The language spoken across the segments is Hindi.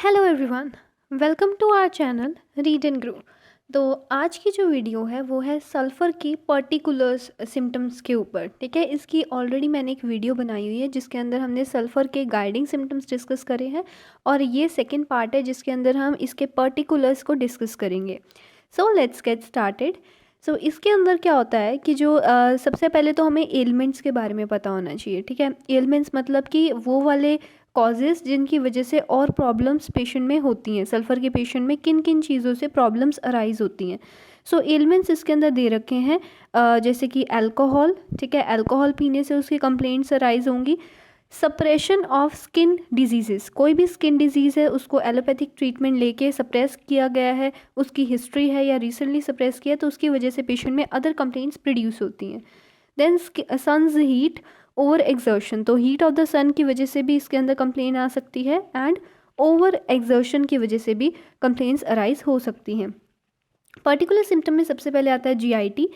Hello everyone, welcome to our channel read and grow. तो आज की जो वीडियो है वो है सल्फ़र की पर्टिकुलर्स सिम्टम्स के ऊपर। ठीक है, इसकी ऑलरेडी मैंने एक वीडियो बनाई हुई है जिसके अंदर हमने सल्फ़र के गाइडिंग सिम्टम्स डिस्कस करे हैं और ये सेकंड पार्ट है जिसके अंदर हम इसके पर्टिकुलर्स को डिस्कस करेंगे। So let's get started. So इसके अंदर क्या होता है कि जो सबसे पहले तो हमें एलिमेंट्स के बारे में पता होना चाहिए। ठीक है, एलिमेंट्स मतलब कि वो वाले कॉजेज़ जिनकी वजह से और प्रॉब्लम्स पेशेंट में होती हैं। सल्फ़र के पेशेंट में किन किन चीज़ों से प्रॉब्लम्स अराइज होती हैं। सो एलिमेंट्स इसके अंदर दे रखे हैं जैसे कि अल्कोहल। ठीक है, अल्कोहल पीने से उसकी कंप्लेंट्स अराइज होंगी। सप्रेशन ऑफ स्किन डिजीज़ेस, कोई भी स्किन डिजीज़ है उसको एलोपैथिक ट्रीटमेंट लेके सप्रेस किया गया है, उसकी हिस्ट्री है या रिसेंटली सप्रेस किया तो उसकी वजह से पेशेंट में अदर कंप्लेंट्स प्रोड्यूस होती हैं। Then sun's heat, over exertion, तो हीट ऑफ द सन की वजह से भी इसके अंदर कंप्लेन आ सकती है एंड ओवर एक्सर्शन की वजह से भी कंप्लेंट्स अराइज हो सकती हैं। पर्टिकुलर सिम्टम में सबसे पहले आता है जीआईटी।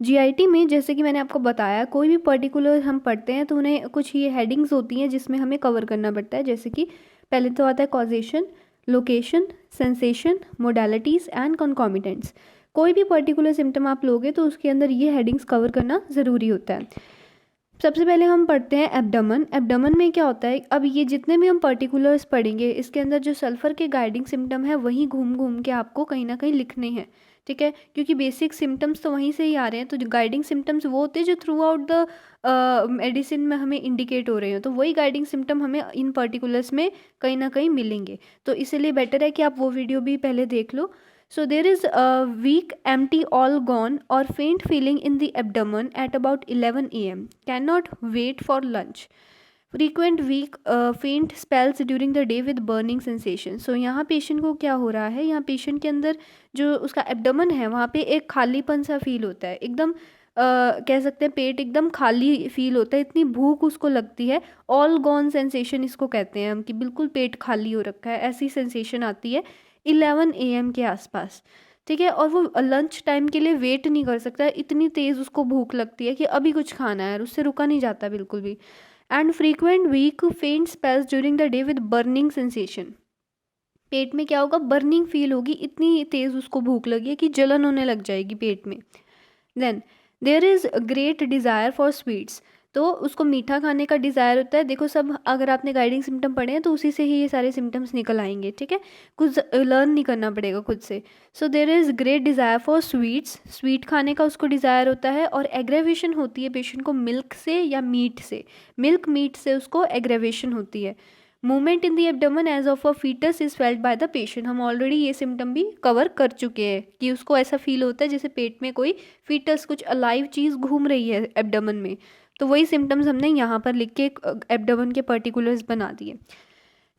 जीआईटी में जैसे कि मैंने आपको बताया कोई भी पर्टिकुलर हम पढ़ते हैं तो उन्हें कुछ ये हेडिंग्स होती हैं जिसमें हमें कवर करना पड़ता है। जैसे कि पहले तो आता है causation, location, sensation, modalities and concomitants. कोई भी पर्टिकुलर सिम्टम आप लोगे तो उसके अंदर ये हेडिंग्स कवर करना ज़रूरी होता है। सबसे पहले हम पढ़ते हैं एब्डोमेन। एब्डोमेन में क्या होता है, अब ये जितने भी हम पर्टिकुलर्स पढ़ेंगे इसके अंदर जो सल्फ़र के गाइडिंग सिम्टम है वहीं घूम घूम के आपको कहीं ना कहीं लिखने हैं। ठीक है, क्योंकि बेसिक सिम्टम्स तो वहीं से ही आ रहे हैं, तो जो गाइडिंग सिम्टम्स वो होते हैं जो थ्रू आउट द मेडिसिन में हमें इंडिकेट हो रहे हैं, तो वही गाइडिंग सिम्टम हमें इन पर्टिकुलर्स में कहीं ना कहीं मिलेंगे। तो इसीलिए बेटर है कि आप वो वीडियो भी पहले देख लो। So there is a weak, empty, all gone or faint feeling in the abdomen at about 11 a.m. Cannot wait for lunch. Frequent weak, faint spells during the day with burning sensation. So यहाँ पेशेंट को क्या हो रहा है, यहाँ पेशेंट के अंदर जो उसका एब्डोमेन है वहाँ पे एक खालीपन सा फील होता है, एकदम कह सकते हैं पेट एकदम खाली फील होता है, इतनी भूख उसको लगती है। ऑल गॉन सेंसेशन इसको कहते हैं हम, कि बिल्कुल पेट खाली हो रखा है, ऐसी सेंसेशन आती है 11 AM के आसपास। ठीक है, और वो लंच टाइम के लिए वेट नहीं कर सकता, इतनी तेज़ उसको भूख लगती है कि अभी कुछ खाना है और उससे रुका नहीं जाता बिल्कुल भी। And frequent weak faint spells during the day with burning sensation. पेट में क्या होगा, बर्निंग फील होगी, इतनी तेज़ उसको भूख लगी है कि जलन होने लग जाएगी पेट में। Then there is great desire for sweets, तो उसको मीठा खाने का डिज़ायर होता है। देखो सब, अगर आपने गाइडिंग सिम्टम पढ़े हैं तो उसी से ही ये सारे सिम्टम्स निकल आएंगे। ठीक है, कुछ लर्न नहीं करना पड़ेगा खुद से। So there is great desire for sweets, sweet खाने का उसको डिज़ायर होता है। और एग्रेवेशन होती है पेशेंट को मिल्क से या मीट से, मिल्क मीट से उसको एग्रेवेशन होती है। Movement in the abdomen as of a foetus is felt by the patient, हम ऑलरेडी ये सिम्टम भी कवर कर चुके हैं कि उसको ऐसा फील होता है जैसे पेट में कोई फीटस, कुछ अलाइव चीज़ घूम रही है एब्डोमेन में। तो वही सिम्टम्स हमने यहाँ पर लिख के एब्डोमेन के पर्टिकुलर्स बना दिए।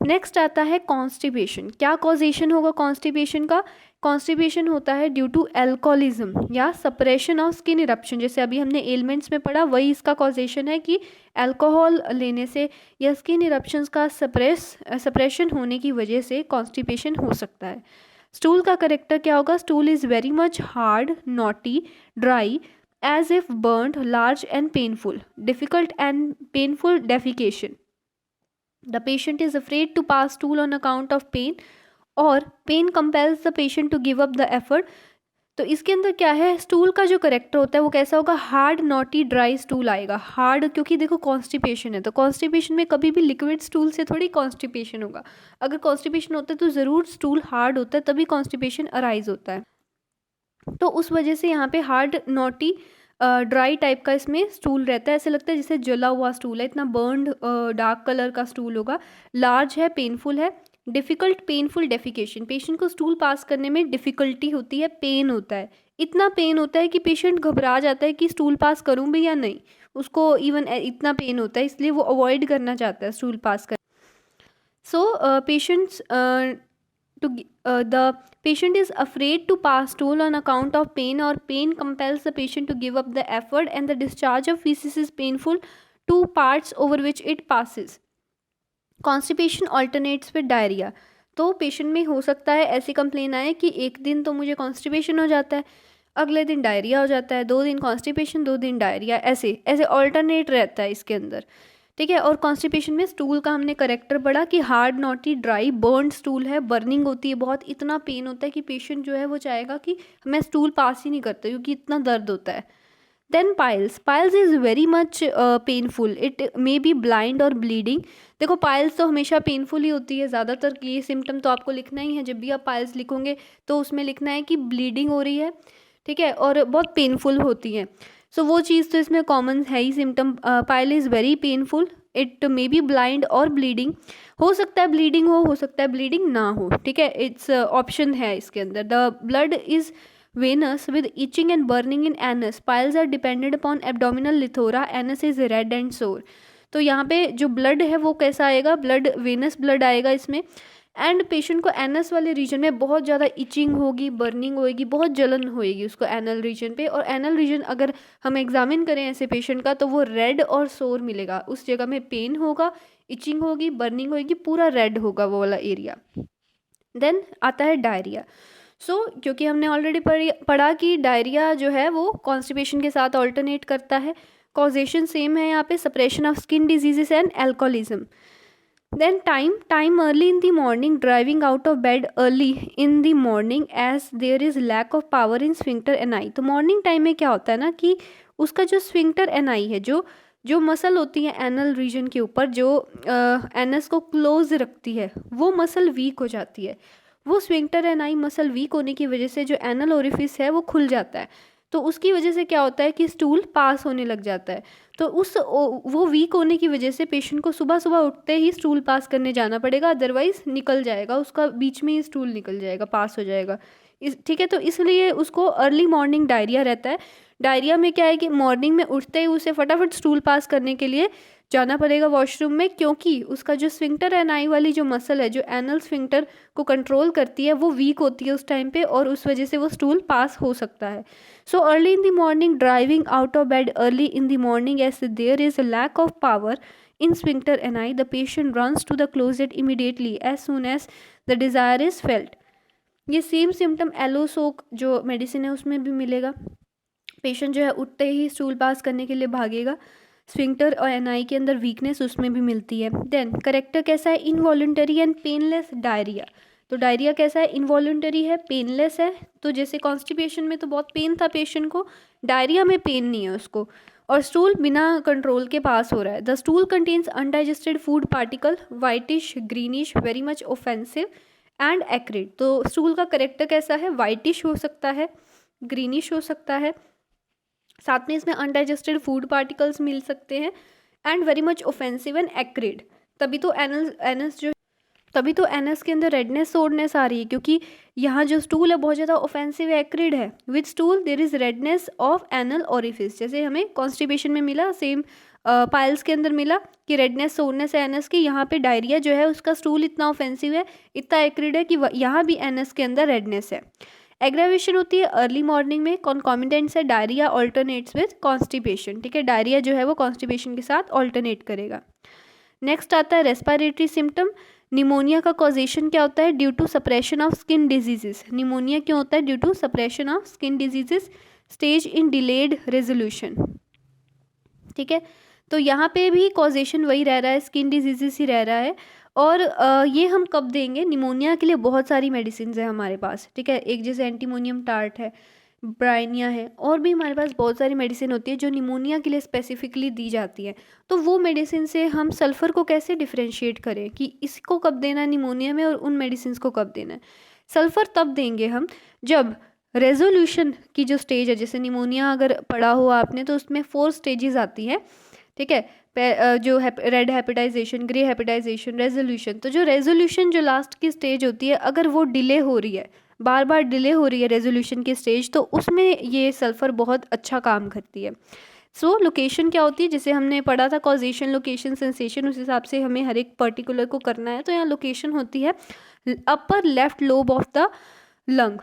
नेक्स्ट आता है कॉन्स्टिपेशन। क्या कॉजेशन होगा कॉन्स्टिपेशन का? कॉन्स्टिपेशन होता है ड्यू टू एल्कोहलिज्म या सप्रेशन ऑफ स्किन इरप्शन। जैसे अभी हमने एलिमेंट्स में पढ़ा, वही इसका कॉजेशन है कि अल्कोहल लेने से या स्किन इरप्शंस का सप्रेशन होने की वजह से कॉन्स्टिपेशन हो सकता है। स्टूल का करेक्टर क्या होगा? Stool is very much hard, knotty, dry, as if burned, large and painful, difficult and painful defecation. The patient is afraid to pass stool on account of pain or pain compels the patient to give up the effort. तो इसके अंदर क्या है, स्टूल का जो करेक्टर होता है वो कैसा होगा? हार्ड, नॉटी, ड्राई स्टूल आएगा। हार्ड क्योंकि देखो कॉन्स्टिपेशन है, तो कॉन्स्टिपेशन में कभी भी लिक्विड स्टूल से थोड़ी कॉन्स्टिपेशन होगा। अगर कॉन्स्टिपेशन होता है तो ज़रूर स्टूल हार्ड होता है, तभी कॉन्स्टिपेशन अराइज होता है। तो उस वजह से यहाँ पे हार्ड, नॉटी, ड्राई टाइप का इसमें स्टूल रहता है। ऐसे लगता है जैसे जला हुआ स्टूल है, इतना बर्न्ड डार्क कलर का स्टूल होगा। लार्ज है, पेनफुल है। डिफ़िकल्ट, पेनफुल डेफिकेशन, पेशेंट को स्टूल पास करने में डिफ़िकल्टी होती है, पेन होता है, इतना पेन होता है कि पेशेंट घबरा जाता है कि स्टूल पास करूँ भी या नहीं। उसको इवन इतना पेन होता है, इसलिए वो अवॉइड करना चाहता है स्टूल पास कर। So patients the patient is afraid to pass stool on account of pain, or pain compels the patient to give up the effort, and the discharge of feces is painful to parts over which it passes. Constipation alternates with diarrhea. तो पेशेंट में हो सकता है ऐसी कंप्लेन आए कि एक दिन तो मुझे कॉन्स्टिपेशन हो जाता है, अगले दिन डायरिया हो जाता है, 2 दिन कॉन्स्टिपेशन, 2 दिन डायरिया, ऐसे ऐसे ऑल्टरनेट रहता है इसके अंदर। ठीक है। और कॉन्स्टिपेशन में स्टूल का हमने करेक्टर पढ़ा कि hard, knotty, dry, burn stool है, बर्निंग होती है बहुत, इतना पेन होता है कि पेशेंट जो है वो चाहेगा कि मैं स्टूल पास ही नहीं करता क्योंकि इतना दर्द होता है। Then piles is very much painful, it may be blind और ब्लीडिंग। देखो पाइल्स तो हमेशा पेनफुल ही होती है, ज़्यादातर ये सिम्टम तो आपको लिखना ही है, जब भी आप पाइल्स लिखोगे तो उसमें लिखना है कि ब्लीडिंग हो रही है, ठीक है, और बहुत पेनफुल होती है। सो वो चीज़ तो इसमें कॉमन है ही symptom. Pile is very painful, it may be blind और ब्लीडिंग। हो सकता है ब्लीडिंग हो सकता है ब्लीडिंग ना हो, ठीक है, इट्स ऑप्शन है इसके अंदर। The blood is venous with itching and burning in anus. Piles are dependent upon abdominal lithora. Anus is red and sore. तो यहाँ पे जो ब्लड है वो कैसा आएगा, ब्लड वेनस ब्लड आएगा इसमें, एंड पेशेंट को एनस वाले रीजन में बहुत ज़्यादा इचिंग होगी, बर्निंग होएगी, बहुत जलन होएगी उसको एनल रीजन पे। और एनल रीजन अगर हम एग्जामिन करें ऐसे पेशेंट का तो वो रेड और सोर मिलेगा, उस जगह में पेन होगा, इचिंग होगी, बर्निंग होएगी, पूरा रेड होगा वो वाला एरिया। देन आता है डायरिया। क्योंकि हमने ऑलरेडी पढ़ा कि डायरिया जो है वो कॉन्स्टिपेशन के साथ ऑल्टरनेट करता है। कॉजेशन सेम है यहाँ पे, suppression of skin diseases and alcoholism. Then time early in the morning, driving out of bed early in the morning as there is lack of power in sphincter ani. तो मॉर्निंग टाइम में क्या होता है ना कि उसका जो स्फिंक्टर एनाई है, जो मसल होती है एनल रीजन के ऊपर, जो एनस को क्लोज रखती है, वो मसल वीक हो जाती है। वो स्फिंक्टर एनाई मसल वीक होने की वजह से जो एनल ओरिफिस है वो खुल जाता है, तो उसकी वजह से क्या होता है कि स्टूल पास होने लग जाता है। तो वो वीक होने की वजह से पेशेंट को सुबह सुबह उठते ही स्टूल पास करने जाना पड़ेगा, अदरवाइज निकल जाएगा उसका, बीच में ही स्टूल निकल जाएगा, पास हो जाएगा। ठीक है, तो इसलिए उसको अर्ली मॉर्निंग डायरिया रहता है। डायरिया में क्या है कि मॉर्निंग में उठते ही उसे फटाफट स्टूल पास करने के लिए जाना पड़ेगा वॉशरूम में, क्योंकि उसका जो स्फिंक्टर एनाई वाली जो मसल है, जो एनल स्फिंक्टर को कंट्रोल करती है, वो वीक होती है उस टाइम पे, और उस वजह से वो स्टूल पास हो सकता है। So early in the morning, driving out of bed early in the morning as there is a lack of power in sphincter ani, the patient runs to the closet immediately as soon as the desire is felt. ये सेम सिम्टम एलोसोक जो मेडिसिन है उसमें भी मिलेगा। पेशेंट जो है उठते ही स्टूल पास करने के लिए भागेगा। स्फिंक्टर और एनआई के अंदर वीकनेस उसमें भी मिलती है। देन करेक्टर कैसा है, इनवॉलंटरी एंड पेनलेस डायरिया। तो डायरिया कैसा है, इनवॉलंटरी है, पेनलेस है। तो जैसे कॉन्स्टिपेशन में तो बहुत पेन था पेशेंट को, डायरिया में पेन नहीं है उसको, और स्टूल बिना कंट्रोल के पास हो रहा है। The stool contains undigested food particle, whitish, greenish, very much offensive and acrid. तो स्टूल का करेक्टर कैसा है, वाइटिश हो सकता है, ग्रीनिश हो सकता है, साथ में इसमें अनडाइजेस्टेड फूड पार्टिकल्स मिल सकते हैं, and very much offensive and acrid. तभी तो एनस के अंदर रेडनेस सोरनेस आ रही है, क्योंकि यहाँ जो स्टूल है बहुत ज़्यादा ऑफेंसिव एक्रिड है। With stool there is redness of anal orifice, जैसे हमें कॉन्स्टिपेशन में मिला, सेम पाइल्स के अंदर मिला कि रेडनेस सोरनेस है एनस की। यहाँ पे डायरिया जो है उसका स्टूल इतना ऑफेंसिव है, इतना एक्रिड है कि यहाँ भी एनस के अंदर रेडनेस है। एग्रावेशन होती है अर्ली मॉर्निंग में, कॉन्कॉमिटेंट्स है डायरिया ऑल्टरनेट्स विद कॉन्स्टिपेशन। ठीक है, डायरिया जो है वो कॉन्स्टिपेशन के साथ ऑल्टरनेट करेगा। नेक्स्ट आता है रेस्पिरेटरी सिम्टम। निमोनिया का कॉजेशन क्या होता है, due to suppression of skin diseases. Pneumonia क्यों होता है, due to suppression of skin diseases, stage in delayed resolution. ठीक है, तो यहाँ पे भी कॉजेशन वही रह रहा है, स्किन डिजीजेस ही रह रहा है। और ये हम कब देंगे, निमोनिया के लिए बहुत सारी मेडिसिन है हमारे पास। ठीक है, एक जैसे एंटीमोनियम टार्ट है, ब्राइनिया है, और भी हमारे पास बहुत सारी मेडिसिन होती है जो निमोनिया के लिए स्पेसिफिकली दी जाती है। तो वो मेडिसिन से हम सल्फ़र को कैसे डिफ्रेंशिएट करें कि इसको कब देना है निमोनिया में और उन मेडिसिन को कब देना है। सल्फ़र तब देंगे हम जब रेजोल्यूशन की जो स्टेज है, जैसे निमोनिया अगर पढ़ा हो आपने तो उसमें 4 स्टेजेस आती है। ठीक है, जो red hepatization, grey hepatization, resolution. तो जो रेजोल्यूशन जो लास्ट की स्टेज होती है, अगर वो डिले हो रही है, बार बार डिले हो रही है रेजोल्यूशन की स्टेज, तो उसमें ये सल्फ़र बहुत अच्छा काम करती है। सो लोकेशन क्या होती है, जैसे हमने पढ़ा था कॉजेशन, लोकेशन, सेंसेशन, उस हिसाब से हमें हर एक पर्टिकुलर को करना है। तो यहाँ लोकेशन होती है upper left lobe of the lung.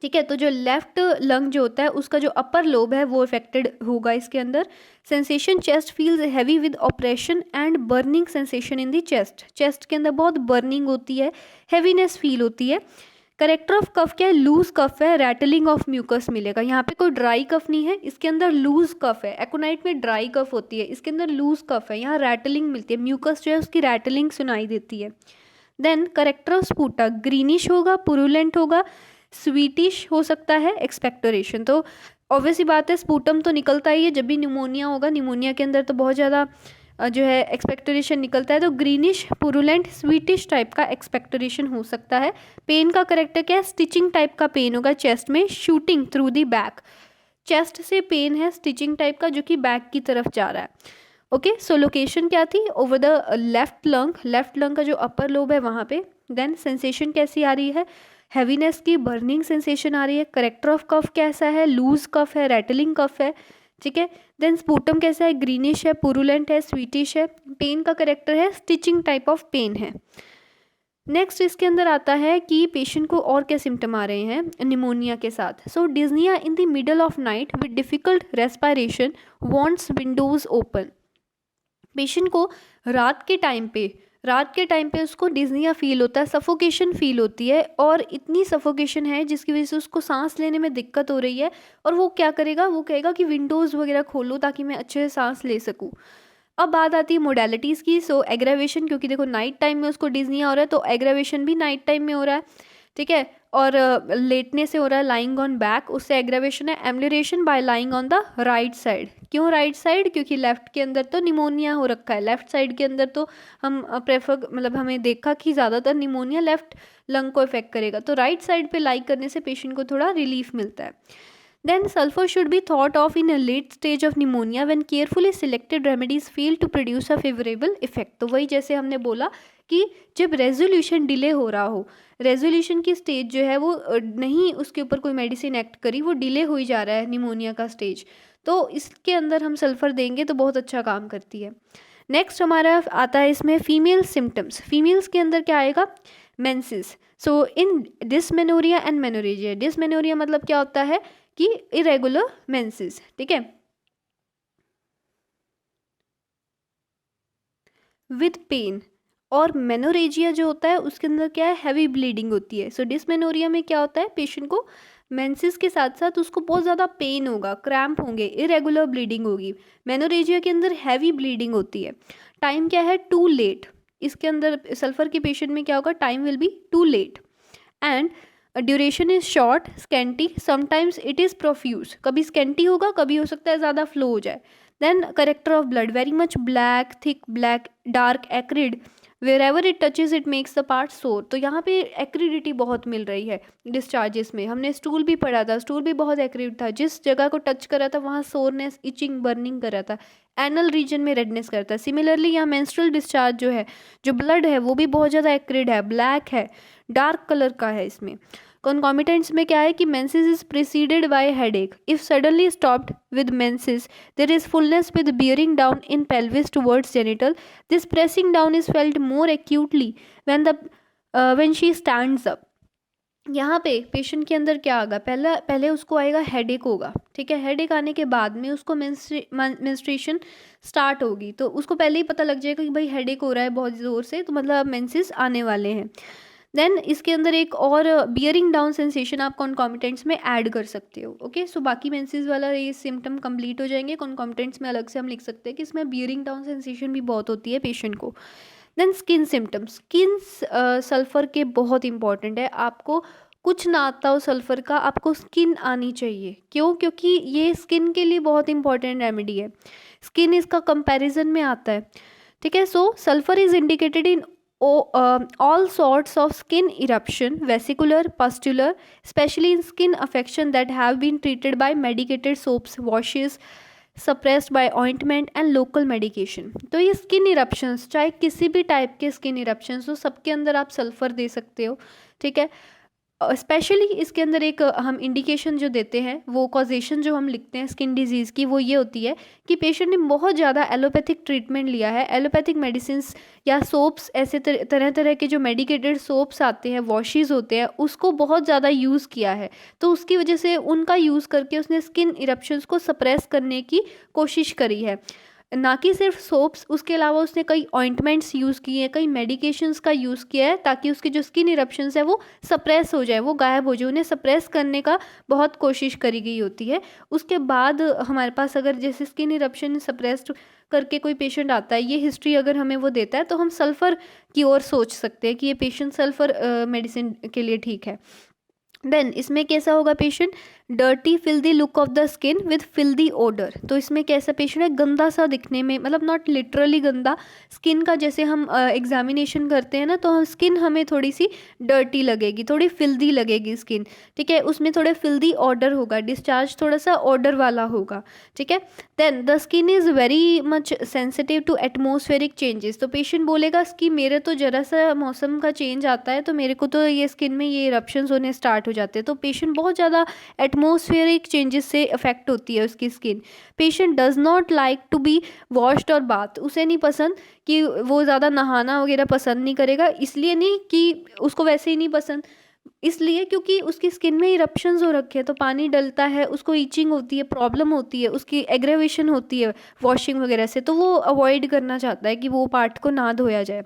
ठीक है, तो जो लेफ्ट लंग जो होता है उसका जो अपर लोब है वो इफेक्टेड होगा इसके अंदर। Sensation, chest feels heavy with operation and burning sensation in the chest. Chest के अंदर बहुत बर्निंग होती है, हैवीनेस फील होती है। करेक्टर ऑफ कफ क्या है, लूज कफ है, रैटलिंग ऑफ म्यूकस मिलेगा। यहाँ पे कोई ड्राई कफ नहीं है, इसके अंदर लूज कफ है। एकोनाइट में ड्राई कफ होती है, इसके अंदर लूज कफ है, यहाँ रैटलिंग मिलती है, म्यूकस जो है उसकी रैटलिंग सुनाई देती है। देन करेक्टर ऑफ स्पूटा ग्रीनिश होगा, पुरुलेंट होगा, स्वीटिश हो सकता है, एक्सपेक्टोरेशन। तो ऑब्वियसली बात है स्पूटम तो निकलता ही है जब भी निमोनिया होगा, निमोनिया के अंदर तो बहुत ज़्यादा जो है एक्सपेक्टोरेशन निकलता है, तो ग्रीनिश पुरुलेंट स्वीटिश टाइप का एक्सपेक्टोरेशन हो सकता है। पेन का करेक्टर क्या है, स्टिचिंग टाइप का पेन होगा चेस्ट में, shooting through the back, chest से पेन है स्टिचिंग टाइप का जो कि बैक की तरफ जा रहा है। ओके, सो लोकेशन क्या थी, ओवर द लेफ्ट लंग का जो अपर लोब है वहाँ पे। देन सेंसेशन कैसी आ रही है, हैवीनेस की, बर्निंग सेंसेशन आ रही है। करेक्टर ऑफ कफ कैसा है, लूज कफ है, रैटलिंग कफ है, ठीक है। देन स्पूटम कैसा है, ग्रीनिश है, पुरुलेंट है, स्वीटिश है। पेन का करेक्टर है स्टिचिंग टाइप ऑफ पेन है। नेक्स्ट इसके अंदर आता है कि पेशेंट को और क्या सिम्टम आ रहे हैं निमोनिया के साथ। So dyspnoea in the middle of night with difficult respiration, wants windows open. Patient को रात के टाइम पे उसको डिज्निया फील होता है, सफोकेशन फील होती है, और इतनी सफोकेशन है जिसकी वजह से उसको सांस लेने में दिक्कत हो रही है, और वो क्या करेगा, वो कहेगा कि विंडोज़ वगैरह खोलो ताकि मैं अच्छे से सांस ले सकूँ। अब बात आती है मोडालिटीज़ की। सो एग्रावेशन, क्योंकि देखो नाइट टाइम में उसको डिज्निया हो रहा है तो एग्रावेशन भी नाइट टाइम में हो रहा है, ठीक है। और लेटने से हो रहा है, लाइंग ऑन बैक, उससे एग्रावेशन है। Ambulation bye lying on the right side. क्यों राइट साइड, क्योंकि लेफ्ट के अंदर तो निमोनिया हो रखा है, लेफ्ट साइड के अंदर तो हम प्रेफर मतलब हमें देखा कि ज़्यादातर निमोनिया लेफ्ट लंग को इफेक्ट करेगा, तो राइट साइड पे लाई करने से पेशेंट को थोड़ा रिलीफ मिलता है। Then sulfur should be thought of in a late stage of pneumonia when carefully selected remedies fail to produce a favorable effect। तो वही जैसे हमने बोला कि जब रेजोल्यूशन डिले हो रहा हो, रेजोल्यूशन की स्टेज जो है वो नहीं उसके ऊपर कोई मेडिसिन एक्ट करी, वो डिले हो ही जा रहा है निमोनिया का स्टेज, तो इसके अंदर हम सल्फर देंगे तो बहुत अच्छा काम करती है। नेक्स्ट हमारा आता है इसमें फीमेल सिम्टम्स। फीमेल्स के अंदर क्या आएगा, menses. So in dysmenorrhoea and menorrhagia. Dysmenorrhoea मतलब क्या होता है कि इरेगुलर मेंसेस, ठीक है, विद पेन। और मेनोरेजिया जो होता है उसके अंदर क्या है, हैवी ब्लीडिंग होती है। सो डिसमेनोरिया में क्या होता है, पेशेंट को मेंसेस के साथ साथ उसको बहुत ज़्यादा पेन होगा, क्रैम्प होंगे, इरेगुलर ब्लीडिंग होगी। मेनोरेजिया के अंदर हैवी ब्लीडिंग होती है। टाइम क्या है, टू लेट। इसके अंदर सल्फर के पेशेंट में क्या होगा, time will be too late. And duration is short, scanty, sometimes it is profuse. कभी स्कैंटी होगा, कभी हो सकता है ज़्यादा फ्लो हो जाए। Then character of blood, very much black, thick black, dark acrid, wherever it touches it makes the part sore. तो यहाँ पे एक्रिडिटी बहुत मिल रही है डिस्चार्जेस में। हमने स्टूल भी पढ़ा था, स्टूल भी बहुत एक्रिड था, जिस जगह को टच करा था वहाँ सोरनेस, इचिंग, बर्निंग कर रहा था, एनल रीजन में रेडनेस करता है। सिमिलरली यहाँ मेंस्ट्रुअल डिस्चार्ज जो है, जो ब्लड है वो भी बहुत ज़्यादा एक्रिड है, ब्लैक है, डार्क कलर का है। इसमें कॉन्कॉमिटेंट्स में क्या है कि menses is preceded by headache, if suddenly stopped with menses there is fullness with bearing down in pelvis towards genital, this pressing down is felt more acutely when she stands up. यहाँ पे पेशेंट के अंदर क्या आएगा, पहले उसको आएगा हेडेक होगा, ठीक है। हेडेक आने के बाद में उसको मेंस्ट्रुएशन स्टार्ट होगी, तो उसको पहले ही पता लग जाएगा कि भाई हेडेक हो रहा है बहुत ज़ोर से, तो मतलब मेंसेस आने वाले हैं। देन इसके अंदर एक और बियरिंग डाउन सेंसेशन आप कॉन्कॉमिटेंट्स में ऐड कर सकते हो। ओके, सो बाकी मेंसेस वाला ये सिम्टम कंप्लीट हो जाएंगे। कॉन्कॉमिटेंट्स में अलग से हम लिख सकते हैं कि इसमें बियरिंग डाउन सेंसेशन भी बहुत होती है पेशेंट को। Then skin symptoms, skin sulphur के बहुत इंपॉर्टेंट है। आपको कुछ ना आता हो सल्फर का, आपको स्किन आनी चाहिए। क्यों, क्योंकि ये स्किन के लिए बहुत इंपॉर्टेंट रेमेडी है। स्किन इसका कंपैरिजन में आता है, ठीक है। So sulphur is indicated in all sorts of skin eruption, vesicular, pustular, especially in skin affection that have been treated by medicated soaps, washes, suppressed by ointment and local medication। तो ये स्किन इरप्शंस, चाहे किसी भी टाइप के स्किन इरप्शंस हो, सबके अंदर आप सल्फर दे सकते हो, ठीक है। स्पेशली इसके अंदर एक हम इंडिकेशन जो देते हैं, वो कॉजेशन जो हम लिखते हैं स्किन डिजीज़ की, वो ये होती है कि पेशेंट ने बहुत ज़्यादा एलोपैथिक ट्रीटमेंट लिया है, एलोपैथिक मेडिसिन्स या सोप्स, ऐसे तरह तरह के जो मेडिकेटेड सोप्स आते हैं, वॉशेस होते हैं, उसको बहुत ज़्यादा यूज़ किया है, तो उसकी वजह से उनका यूज़ करके उसने स्किन इरप्शंस को सप्रेस करने की कोशिश करी है। ना कि सिर्फ सोप्स, उसके अलावा उसने कई ऑइंटमेंट्स यूज़ किए हैं, कई मेडिकेशंस का यूज़ किया है ताकि उसकी जो स्किन इरप्शंस है वो सप्रेस हो जाए, वो गायब हो जाए। उन्हें सप्रेस करने का बहुत कोशिश करी गई होती है। उसके बाद हमारे पास अगर जैसे स्किन इरप्शन सप्रेस्ड करके कोई पेशेंट आता है, ये हिस्ट्री अगर हमें वो देता है, तो हम सल्फ़र की ओर सोच सकते हैं कि ये पेशेंट सल्फ़र मेडिसिन के लिए ठीक है। देन इसमें कैसा होगा patient, dirty filthy look of the skin with filthy odour. तो इसमें कैसा पेशेंट है, गंदा सा दिखने में, मतलब नॉट लिटरली गंदा, स्किन का जैसे हम एग्जामिनेशन करते हैं ना, तो हम स्किन हमें थोड़ी सी डर्टी लगेगी, थोड़ी फिल्दी लगेगी स्किन, ठीक है। उसमें थोड़े फिल्दी ऑर्डर होगा, डिस्चार्ज थोड़ा सा ऑर्डर वाला होगा, ठीक है। Then the skin is very much sensitive to atmospheric changes. तो पेशेंट बोलेगा कि मेरे तो जरा सा मौसम का चेंज आता है तो मेरे को तो ये स्किन में ये इरप्शंस होने स्टार्ट हो जाते हैं। तो पेशेंट बहुत ज़्यादा एटमोस्फेरिक चेंजेस से अफेक्ट होती है उसकी स्किन। Patient does not like to be washed और बाथ, उसे नहीं पसंद कि वो ज़्यादा नहाना वगैरह पसंद नहीं करेगा, इसलिए नहीं कि उसको वैसे ही नहीं पसंद, इसलिए क्योंकि उसकी स्किन में इरप्शंस हो रखे हैं, तो पानी डलता है, उसको ईचिंग होती है, प्रॉब्लम होती है, उसकी एग्रेवेशन होती है वॉशिंग वगैरह से, तो वो अवॉइड करना चाहता है कि वो पार्ट को ना धोया जाए।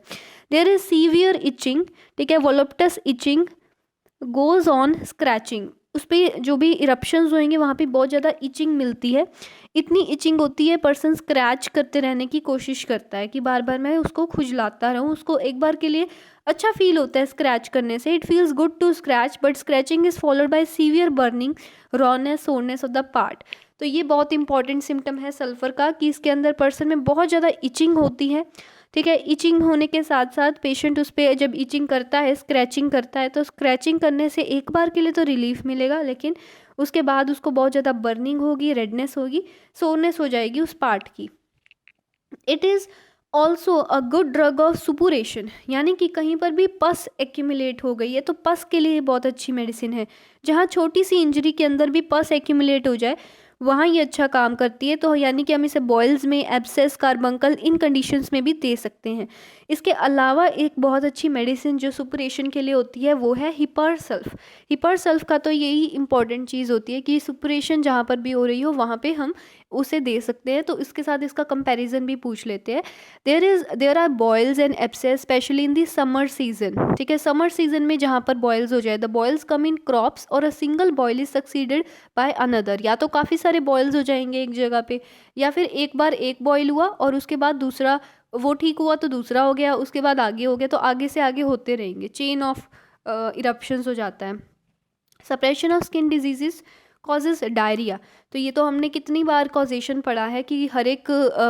देयर इज सीवियर इचिंग, ठीक है, वोलप्टस इचिंग गोज ऑन स्क्रैचिंग। उस पर जो भी इरप्शंस होंगे वहाँ पे बहुत ज़्यादा इचिंग मिलती है, इतनी इचिंग होती है, पर्सन स्क्रैच करते रहने की कोशिश करता है कि बार बार मैं उसको खुजलाता रहूँ, उसको एक बार के लिए अच्छा फील होता है स्क्रैच करने से, it feels good to scratch, but scratching is followed by severe burning, rawness, soreness of the part. तो ये बहुत इंपॉर्टेंट सिम्टम है सल्फर का कि इसके अंदर पर्सन में बहुत ज़्यादा इचिंग होती है, ठीक है। इचिंग होने के साथ साथ पेशेंट उस पर जब इचिंग करता है, स्क्रैचिंग करता है, तो स्क्रैचिंग करने से एक बार के लिए तो रिलीफ मिलेगा, लेकिन उसके बाद उसको बहुत ज़्यादा बर्निंग होगी, रेडनेस होगी, सोरनेस हो जाएगी उस पार्ट की। It is also a good drug of suppuration, यानी कि कहीं पर भी पस एक्यूमुलेट हो गई है तो पस के लिए बहुत अच्छी मेडिसिन है। जहाँ छोटी सी इंजरी के अंदर भी पस एक्यूमुलेट हो जाए वहाँ ये अच्छा काम करती है। तो यानी कि हम इसे बॉयल्स में, एब्सेस, कार्बंकल, इन कंडीशंस में भी दे सकते हैं। इसके अलावा एक बहुत अच्छी मेडिसिन जो सुपरेशन के लिए होती है वो है हिपर सल्फ। हिपर सल्फ का तो यही इंपॉर्टेंट चीज़ होती है कि सुपरेशन जहाँ पर भी हो रही हो वहाँ पे हम उसे दे सकते हैं। तो इसके साथ इसका कंपैरिजन भी पूछ लेते हैं। There are boils and abscess specially in the summer season, ठीक है। समर सीजन में जहाँ पर बॉयल्स हो जाए, the boils come in crops और a single boil is succeeded by another. या तो काफ़ी सारे बॉयल्स हो जाएंगे एक जगह पे, या फिर एक बार एक बॉयल हुआ और उसके बाद दूसरा, वो ठीक हुआ तो दूसरा हो गया, उसके बाद आगे हो गया, तो आगे से आगे होते रहेंगे, चेन ऑफ इरप्शंस हो जाता है। Suppression of skin diseases causes diarrhoea. तो ये तो हमने कितनी बार कॉजेशन पढ़ा है कि हर एक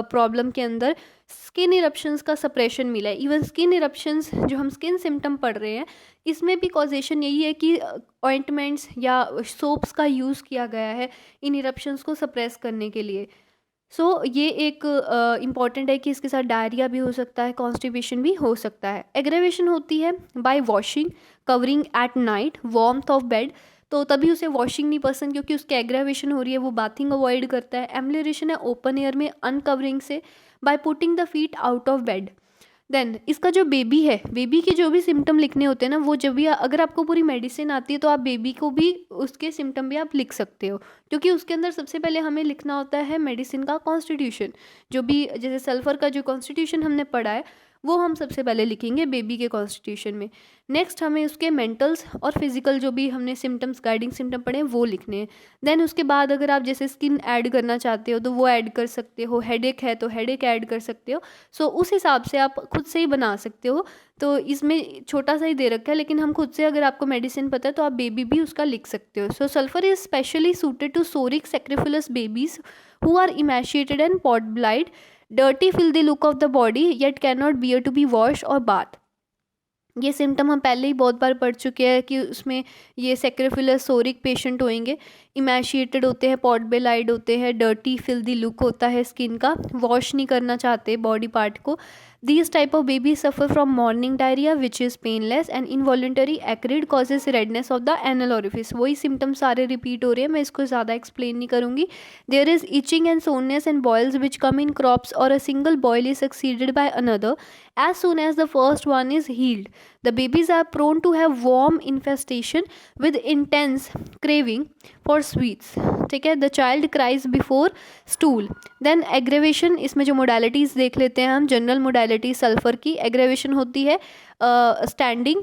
प्रॉब्लम के अंदर स्किन इरप्शंस का सप्रेशन मिला है। इवन स्किन इरप्शंस जो हम स्किन सिम्टम पढ़ रहे हैं इसमें भी कॉजेशन यही है कि ऑइंटमेंट्स या सोप्स का यूज़ किया गया है इन इरप्शंस को सप्रेस करने के लिए। सो ये एक इम्पॉर्टेंट है कि इसके साथ डायरिया भी हो सकता है, कॉन्स्टिपेशन भी हो सकता है। एग्रेवेशन होती है bye washing, covering at night, warmth of bed. तो तभी उसे वॉशिंग नहीं पसंद क्योंकि उसके एग्रेवेशन हो रही है, वो बाथिंग अवॉइड करता है। एम्लेरेशन है ओपन एयर में अनकवरिंग से, by putting the feet out of bed. Then इसका जो बेबी है, बेबी के जो भी सिम्टम लिखने होते हैं ना, वो जब भी अगर आपको पूरी मेडिसिन आती है तो आप बेबी को भी उसके सिम्टम भी आप लिख सकते हो, क्योंकि उसके अंदर सबसे पहले हमें लिखना होता है मेडिसिन का कॉन्स्टिट्यूशन। जो भी जैसे सल्फर का जो कॉन्स्टिट्यूशन हमने पढ़ा है वो हम सबसे पहले लिखेंगे बेबी के कॉन्स्टिट्यूशन में। नेक्स्ट हमें उसके मेंटल्स और फिजिकल जो भी हमने सिम्टम्स, गाइडिंग सिम्टम पढ़े हैं वो लिखने हैं। देन उसके बाद अगर आप जैसे स्किन ऐड करना चाहते हो तो वो ऐड कर सकते हो, हेडेक है तो हेडेक ऐड कर सकते हो। सो उस हिसाब से आप खुद से ही बना सकते हो। तो इसमें छोटा सा ही दे रखा है, लेकिन हम खुद से अगर आपको मेडिसिन पता है तो आप बेबी भी उसका लिख सकते हो। So sulphur is specially suited to psoric scrofulous babies who are emaciated and pot bellied, dirty filthy look of the body yet can not bear to be wash और बाथ। ये सिम्टम हम पहले ही बहुत बार पढ़ चुके हैं कि उसमें ये सैक्रिफिलस सोरिक पेशेंट होंगे, इमेशिएटेड होते हैं, पॉट बेलाइड होते हैं, डर्टी फिल्दी लुक होता है स्किन का, वॉश नहीं करना चाहते बॉडी पार्ट को, These type of babies suffer from morning diarrhea which is painless and involuntary acrid causes redness of the anal orifice. वही symptoms सारे repeat हो रहे हैं, मैं इसको ज़्यादा explain नहीं करूँगी. There is itching and soreness and boils which come in crops or a single boil is succeeded by another as soon as the first one is healed. The babies are prone to have worm infestation with intense craving for sweets. ठीक है. The child cries before stool. Then aggravation, इसमें जो मोडालिटीज़ देख लेते हैं हम. जनरल मोडालिटी सल्फर की एग्रेवेशन होती है स्टैंडिंग.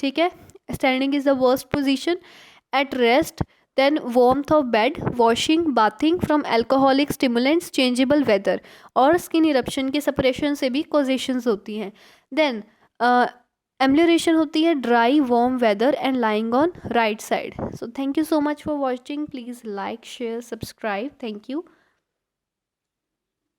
ठीक है. Standing is the worst position. At rest, then warmth of bed, washing, bathing from alcoholic stimulants, changeable weather और स्किन इरप्शन के सपरेशन से भी कॉजेशंस होती हैं. देन एम्यूलेशन होती है dry warm weather and lying on right side. So thank you so much for watching. Please like, share, subscribe. Thank you.